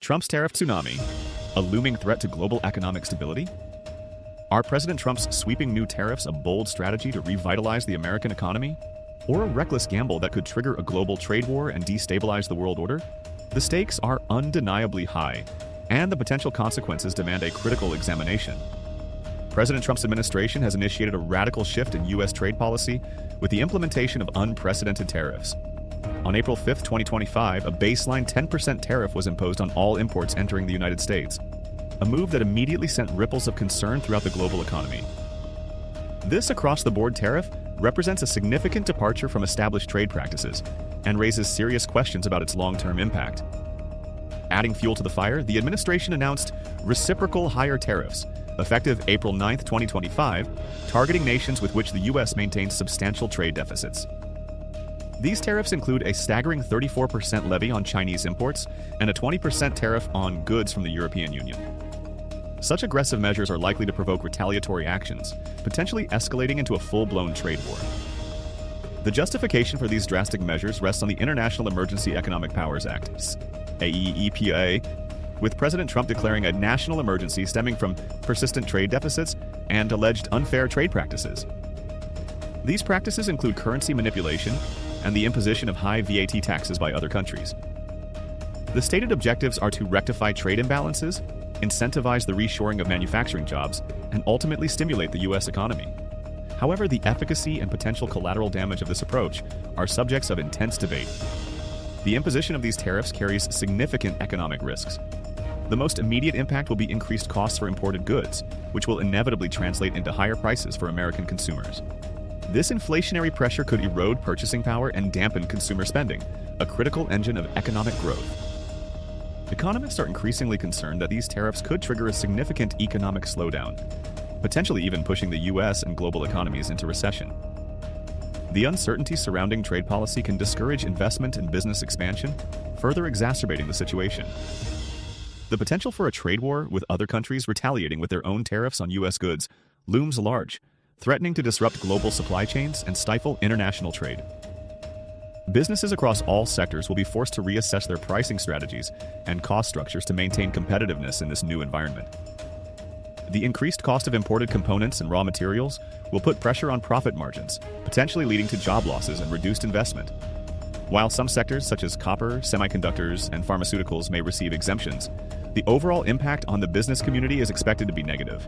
Trump's tariff tsunami, a looming threat to global economic stability? Are President Trump's sweeping new tariffs a bold strategy to revitalize the American economy? Or a reckless gamble that could trigger a global trade war and destabilize the world order? The stakes are undeniably high, and the potential consequences demand a critical examination. President Trump's administration has initiated a radical shift in U.S. trade policy with the implementation of unprecedented tariffs. On April 5, 2025, a baseline 10% tariff was imposed on all imports entering the United States, a move that immediately sent ripples of concern throughout the global economy. This across-the-board tariff represents a significant departure from established trade practices and raises serious questions about its long-term impact. Adding fuel to the fire, the administration announced reciprocal higher tariffs, effective April 9, 2025, targeting nations with which the U.S. maintains substantial trade deficits. These tariffs include a staggering 34% levy on Chinese imports and a 20% tariff on goods from the European Union. Such aggressive measures are likely to provoke retaliatory actions, potentially escalating into a full-blown trade war. The justification for these drastic measures rests on the International Emergency Economic Powers Act, AEEPA, with President Trump declaring a national emergency stemming from persistent trade deficits and alleged unfair trade practices. These practices include currency manipulation and the imposition of high VAT taxes by other countries. The stated objectives are to rectify trade imbalances, incentivize the reshoring of manufacturing jobs, and ultimately stimulate the U.S. economy. However, the efficacy and potential collateral damage of this approach are subjects of intense debate. The imposition of these tariffs carries significant economic risks. The most immediate impact will be increased costs for imported goods, which will inevitably translate into higher prices for American consumers. This inflationary pressure could erode purchasing power and dampen consumer spending, a critical engine of economic growth. Economists are increasingly concerned that these tariffs could trigger a significant economic slowdown, potentially even pushing the U.S. and global economies into recession. The uncertainty surrounding trade policy can discourage investment and business expansion, further exacerbating the situation. The potential for a trade war with other countries retaliating with their own tariffs on U.S. goods looms large, threatening to disrupt global supply chains and stifle international trade. Businesses across all sectors will be forced to reassess their pricing strategies and cost structures to maintain competitiveness in this new environment. The increased cost of imported components and raw materials will put pressure on profit margins, potentially leading to job losses and reduced investment. While some sectors such as copper, semiconductors, and pharmaceuticals may receive exemptions, the overall impact on the business community is expected to be negative.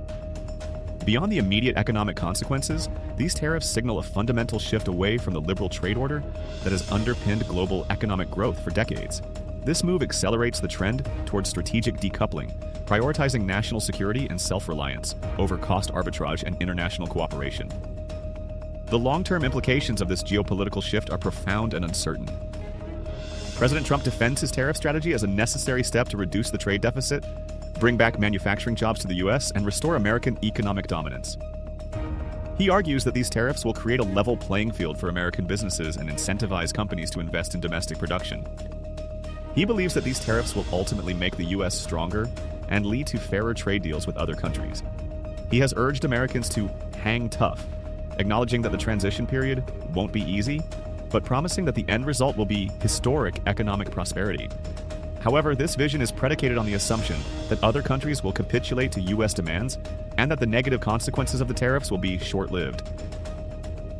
Beyond the immediate economic consequences, these tariffs signal a fundamental shift away from the liberal trade order that has underpinned global economic growth for decades. This move accelerates the trend towards strategic decoupling, prioritizing national security and self-reliance over cost arbitrage and international cooperation. The long-term implications of this geopolitical shift are profound and uncertain. President Trump defends his tariff strategy as a necessary step to reduce the trade deficit, bring back manufacturing jobs to the U.S., and restore American economic dominance. He argues that these tariffs will create a level playing field for American businesses and incentivize companies to invest in domestic production. He believes that these tariffs will ultimately make the U.S. stronger and lead to fairer trade deals with other countries. He has urged Americans to hang tough, acknowledging that the transition period won't be easy, but promising that the end result will be historic economic prosperity. However, this vision is predicated on the assumption that other countries will capitulate to U.S. demands and that the negative consequences of the tariffs will be short-lived.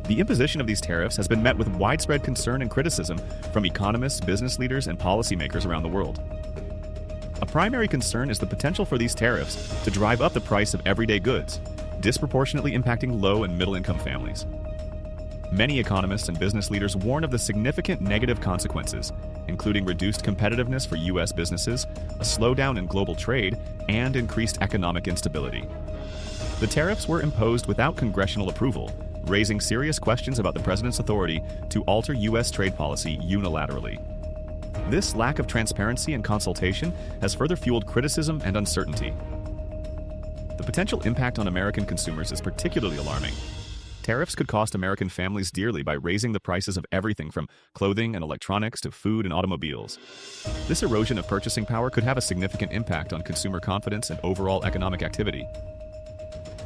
The imposition of these tariffs has been met with widespread concern and criticism from economists, business leaders, and policymakers around the world. A primary concern is the potential for these tariffs to drive up the price of everyday goods, disproportionately impacting low and middle-income families. Many economists and business leaders warn of the significant negative consequences, including reduced competitiveness for U.S. businesses, a slowdown in global trade, and increased economic instability. The tariffs were imposed without congressional approval, raising serious questions about the president's authority to alter U.S. trade policy unilaterally. This lack of transparency and consultation has further fueled criticism and uncertainty. The potential impact on American consumers is particularly alarming. Tariffs could cost American families dearly by raising the prices of everything from clothing and electronics to food and automobiles. This erosion of purchasing power could have a significant impact on consumer confidence and overall economic activity.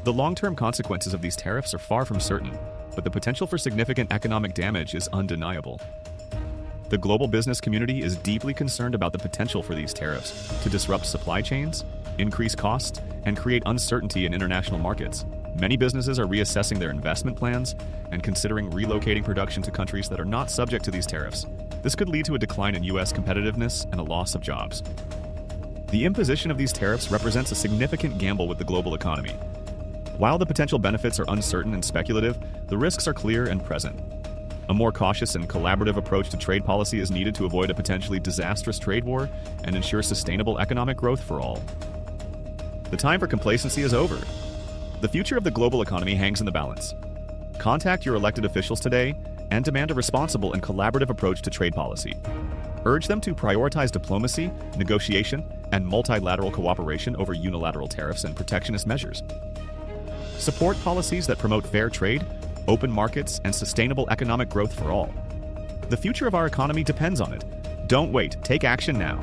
The long-term consequences of these tariffs are far from certain, but the potential for significant economic damage is undeniable. The global business community is deeply concerned about the potential for these tariffs to disrupt supply chains, increase costs, and create uncertainty in international markets. Many businesses are reassessing their investment plans and considering relocating production to countries that are not subject to these tariffs. This could lead to a decline in U.S. competitiveness and a loss of jobs. The imposition of these tariffs represents a significant gamble with the global economy. While the potential benefits are uncertain and speculative, the risks are clear and present. A more cautious and collaborative approach to trade policy is needed to avoid a potentially disastrous trade war and ensure sustainable economic growth for all. The time for complacency is over. The future of the global economy hangs in the balance. Contact your elected officials today and demand a responsible and collaborative approach to trade policy. Urge them to prioritize diplomacy, negotiation, and multilateral cooperation over unilateral tariffs and protectionist measures. Support policies that promote fair trade, open markets, and sustainable economic growth for all. The future of our economy depends on it. Don't wait. Take action now.